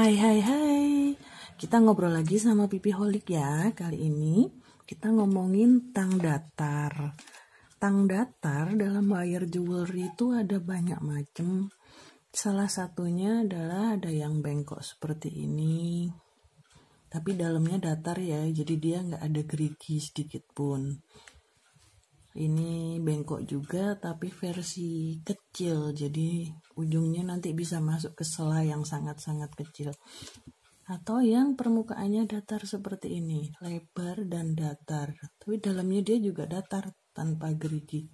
Hai hai hai, kita ngobrol lagi sama Pipi Holik ya. Kali ini kita ngomongin tang datar. Tang datar dalam wire jewelry itu ada banyak macam. Salah satunya adalah ada yang bengkok seperti ini, tapi dalamnya datar ya, jadi dia nggak ada gerigi sedikit pun. Ini bengkok juga tapi versi kecil, jadi ujungnya nanti bisa masuk ke sela yang sangat-sangat kecil. Atau yang permukaannya datar seperti ini, lebar dan datar, tapi dalamnya dia juga datar tanpa gerigi.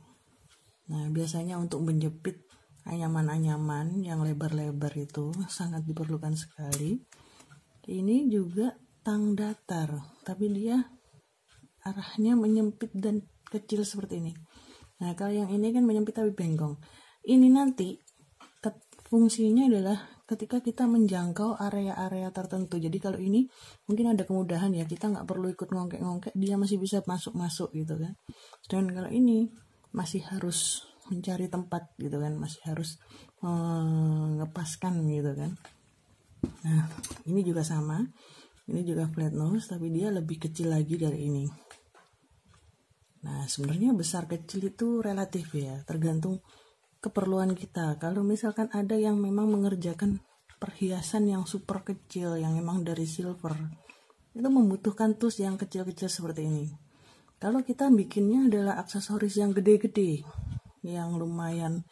Nah, biasanya untuk menjepit anyaman-anyaman yang lebar-lebar itu sangat diperlukan sekali. Ini juga tang datar, tapi dia arahnya menyempit dan kecil seperti ini. Nah, kalau yang ini kan menyempit tapi bengkong. Ini nanti fungsinya adalah ketika kita menjangkau area-area tertentu. Jadi kalau ini mungkin ada kemudahan ya, kita nggak perlu ikut ngongkek-ngongkek, dia masih bisa masuk-masuk gitu kan. Dan kalau ini masih harus mencari tempat gitu kan, masih harus ngepaskan gitu kan. Nah, ini juga sama. Ini juga flat nose, tapi dia lebih kecil lagi dari ini. Nah, sebenarnya besar kecil itu relatif ya, tergantung keperluan kita. Kalau misalkan ada yang memang mengerjakan perhiasan yang super kecil, yang memang dari silver, itu membutuhkan tools yang kecil-kecil seperti ini. Kalau kita bikinnya adalah aksesoris yang gede-gede, yang lumayan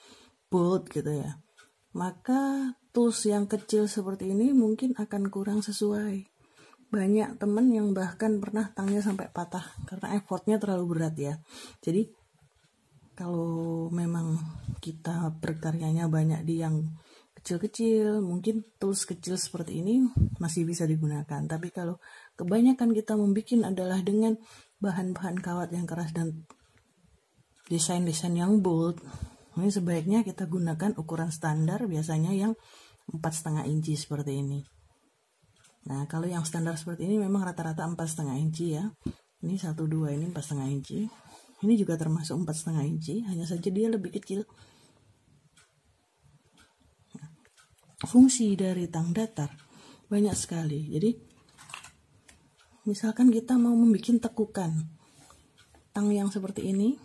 bold gitu ya, maka tools yang kecil seperti ini mungkin akan kurang sesuai. Banyak temen yang bahkan pernah tangnya sampai patah karena effortnya terlalu berat ya. Jadi kalau memang kita berkaryanya banyak di yang kecil-kecil, mungkin tools kecil seperti ini masih bisa digunakan. Tapi kalau kebanyakan kita membuat adalah dengan bahan-bahan kawat yang keras dan desain-desain yang bold, ini sebaiknya kita gunakan ukuran standar, biasanya yang 4,5 inci seperti ini. Nah, kalau yang standar seperti ini memang rata-rata 4,5 inci ya. Ini 1,2, ini 4,5 inci. Ini juga termasuk 4,5 inci, hanya saja dia lebih kecil. Nah, fungsi dari tang datar banyak sekali. Jadi, misalkan kita mau membuat tekukan tang yang seperti ini,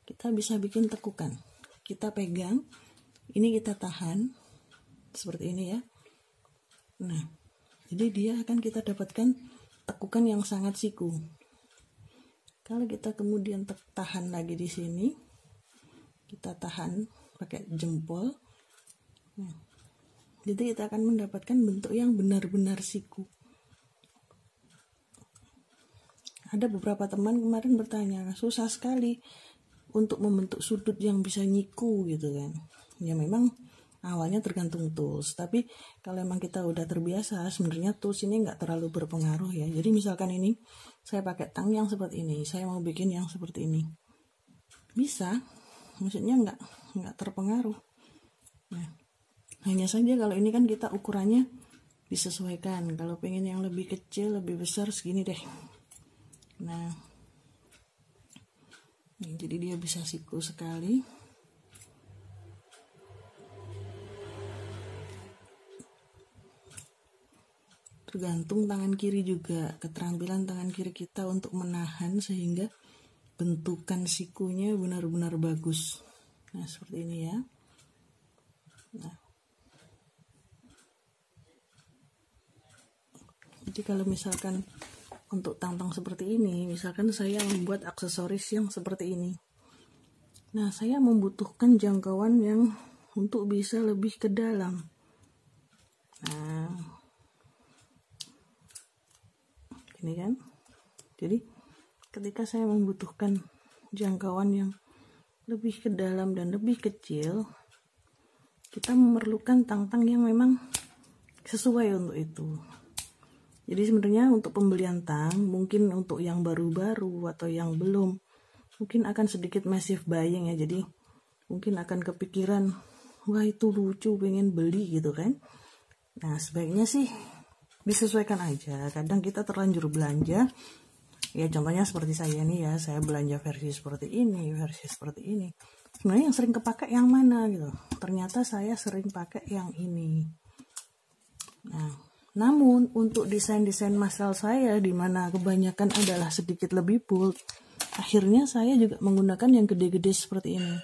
kita bisa bikin tekukan. Kita pegang, ini kita tahan seperti ini ya. Nah, jadi dia akan kita dapatkan tekukan yang sangat siku. Kalau kita kemudian tahan lagi di sini, kita tahan pakai jempol. Nah, jadi kita akan mendapatkan bentuk yang benar-benar siku. Ada beberapa teman kemarin bertanya, susah sekali untuk membentuk sudut yang bisa nyiku gitu kan. Ya memang awalnya tergantung tools, tapi kalau memang kita udah terbiasa, sebenarnya tools ini nggak terlalu berpengaruh ya. Jadi misalkan ini saya pakai tang yang seperti ini, saya mau bikin yang seperti ini, bisa, maksudnya nggak terpengaruh. Nah, hanya saja kalau ini kan kita ukurannya disesuaikan. Kalau pengen yang lebih kecil, lebih besar, segini deh. Nah, jadi dia bisa siku sekali. Tergantung tangan kiri juga, keterampilan tangan kiri kita untuk menahan sehingga bentukan sikunya benar-benar bagus. Nah, seperti ini ya. Nah, jadi kalau misalkan untuk tang-tang seperti ini, misalkan saya membuat aksesoris yang seperti ini, nah saya membutuhkan jangkauan yang untuk bisa lebih ke dalam. Nah, ini kan, jadi ketika saya membutuhkan jangkauan yang lebih ke dalam dan lebih kecil, kita memerlukan tang-tang yang memang sesuai untuk itu. Jadi sebenarnya untuk pembelian tang, mungkin untuk yang baru-baru atau yang belum, mungkin akan sedikit massive buying ya. Jadi mungkin akan kepikiran, wah itu lucu, pengen beli gitu kan. Nah, sebaiknya sih disesuaikan aja. Kadang kita terlanjur belanja ya, contohnya seperti saya nih ya, saya belanja versi seperti ini, versi seperti ini. Sebenarnya yang sering kepake yang mana gitu, ternyata saya sering pakai yang ini. Nah, namun untuk desain-desain massal saya di mana kebanyakan adalah sedikit lebih bold, akhirnya saya juga menggunakan yang gede-gede seperti ini.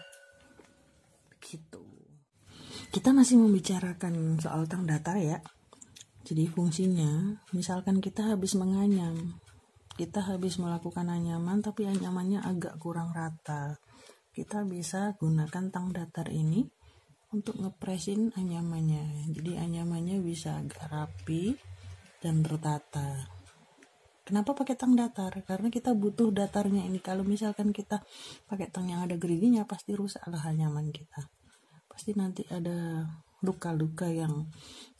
Gitu. Kita masih membicarakan soal tang datar ya. Jadi fungsinya, misalkan kita habis menganyam, kita habis melakukan anyaman tapi anyamannya agak kurang rata, kita bisa gunakan tang datar ini untuk ngepresin anyamannya. Jadi anyamannya bisa agak rapi dan tertata. Kenapa pakai tang datar? Karena kita butuh datarnya ini. Kalau misalkan kita pakai tang yang ada geriginya, pasti rusaklah anyaman kita. Pasti nanti ada luka-luka yang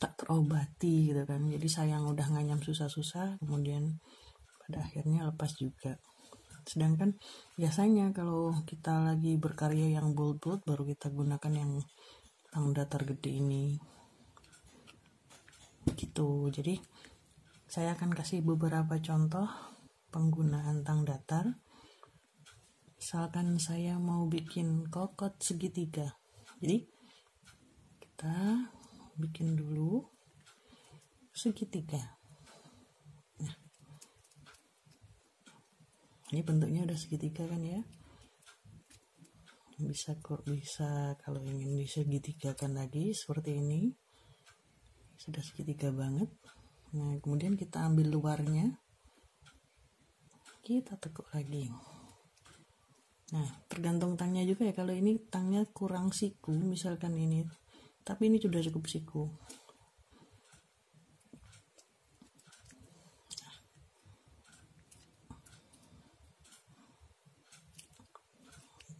tak terobati gitu kan. Jadi sayang udah nganyam susah-susah, kemudian pada akhirnya lepas juga. Sedangkan biasanya kalau kita lagi berkarya yang bold-bold, baru kita gunakan yang tang datar gede ini. Gitu. Jadi saya akan kasih beberapa contoh penggunaan tang datar. Misalkan saya mau bikin kokot segitiga. Jadi kita bikin dulu segitiga. Nah, ini bentuknya udah segitiga kan ya. Bisa kalau ingin disegitigakan lagi seperti ini. Sudah segitiga banget. Nah, kemudian kita ambil luarnya, kita tekuk lagi. Nah, tergantung tangnya juga ya. Kalau ini tangnya kurang siku, misalkan ini, tapi ini sudah cukup siku.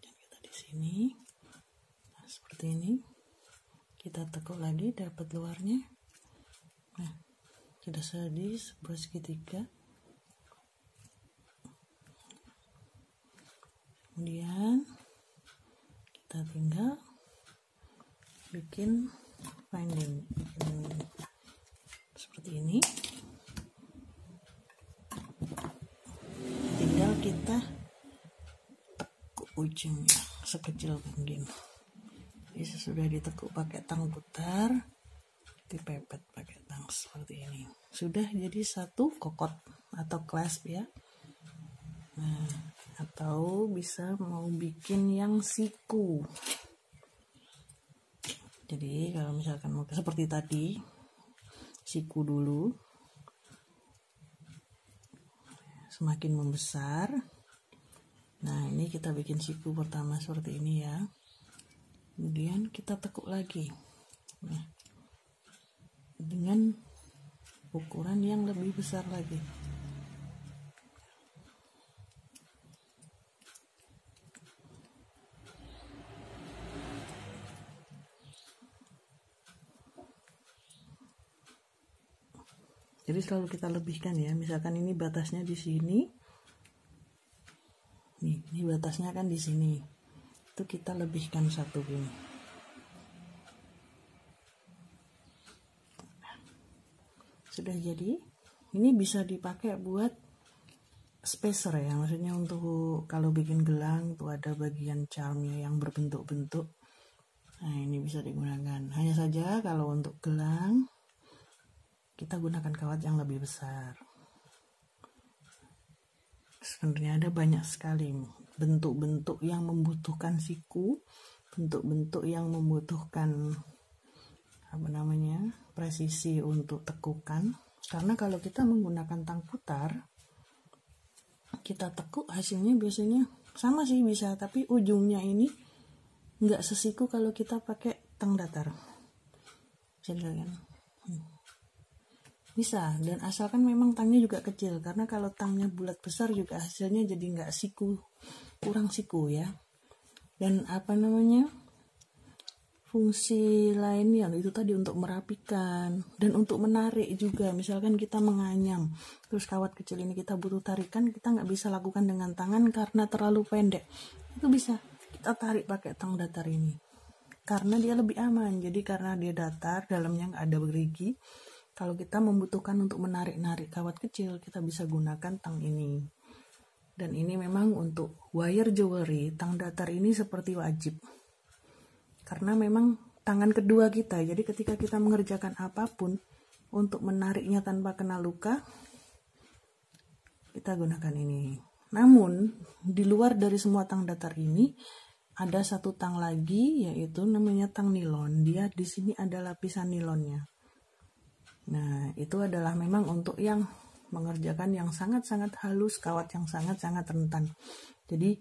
Kita di sini, nah, seperti ini. Kita tekuk lagi, dapat luarnya. Nah, sudah jadi sebuah segitiga. Kemudian kita tinggal bikin finding seperti ini. Tinggal kita tekuk ujungnya sekecil mungkin. Jadi sesudah ditekuk pakai tang putar, dipepet pakai tang seperti ini. Sudah jadi satu kokot atau clasp ya. Nah, atau bisa mau bikin yang siku. Jadi kalau misalkan mau seperti tadi, siku dulu, semakin membesar. Nah, ini kita bikin siku pertama seperti ini ya. Kemudian kita tekuk lagi. Nah, dengan ukuran yang lebih besar lagi. Jadi selalu kita lebihkan ya. Misalkan ini batasnya di sini. Nih, ini batasnya kan di sini. Itu kita lebihkan satu ini. Sudah jadi. Ini bisa dipakai buat spacer ya. Maksudnya untuk kalau bikin gelang tuh ada bagian charmnya yang berbentuk-bentuk. Nah, ini bisa digunakan. Hanya saja kalau untuk gelang kita gunakan kawat yang lebih besar. Sebenarnya ada banyak sekali bentuk-bentuk yang membutuhkan siku, bentuk-bentuk yang membutuhkan presisi untuk tekukan. Karena kalau kita menggunakan tang putar, kita tekuk hasilnya biasanya sama sih bisa, tapi ujungnya ini nggak sesiku kalau kita pakai tang datar. Kan? Bisa, dan asalkan memang tangnya juga kecil, karena kalau tangnya bulat besar juga hasilnya jadi nggak siku, kurang siku ya. Dan fungsi lainnya itu tadi untuk merapikan dan untuk menarik juga. Misalkan kita menganyam, terus kawat kecil ini kita butuh tarikan, kita nggak bisa lakukan dengan tangan karena terlalu pendek. Itu bisa kita tarik pakai tang datar ini, karena dia lebih aman. Jadi karena dia datar, dalamnya nggak ada gerigi. Kalau kita membutuhkan untuk menarik-narik kawat kecil, kita bisa gunakan tang ini. Dan ini memang untuk wire jewelry, tang datar ini seperti wajib. Karena memang tangan kedua kita, jadi ketika kita mengerjakan apapun, untuk menariknya tanpa kena luka, kita gunakan ini. Namun di luar dari semua tang datar ini ada satu tang lagi, yaitu namanya tang nilon. Dia di sini ada lapisan nilonnya. Nah, itu adalah memang untuk yang mengerjakan yang sangat-sangat halus, kawat yang sangat-sangat rentan. Jadi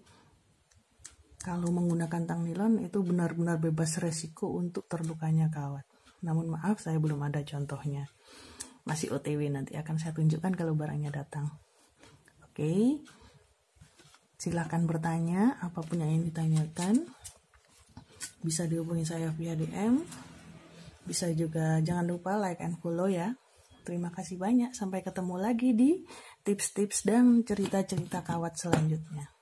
kalau menggunakan tang nilon itu benar-benar bebas resiko untuk terlukanya kawat. Namun maaf, saya belum ada contohnya. Masih OTW, nanti akan saya tunjukkan kalau barangnya datang. Oke, silahkan bertanya apapun yang ingin ditanyakan. Bisa dihubungi saya via DM. Bisa juga, jangan lupa like and follow ya. Terima kasih banyak. Sampai ketemu lagi di tips-tips dan cerita-cerita kawat selanjutnya.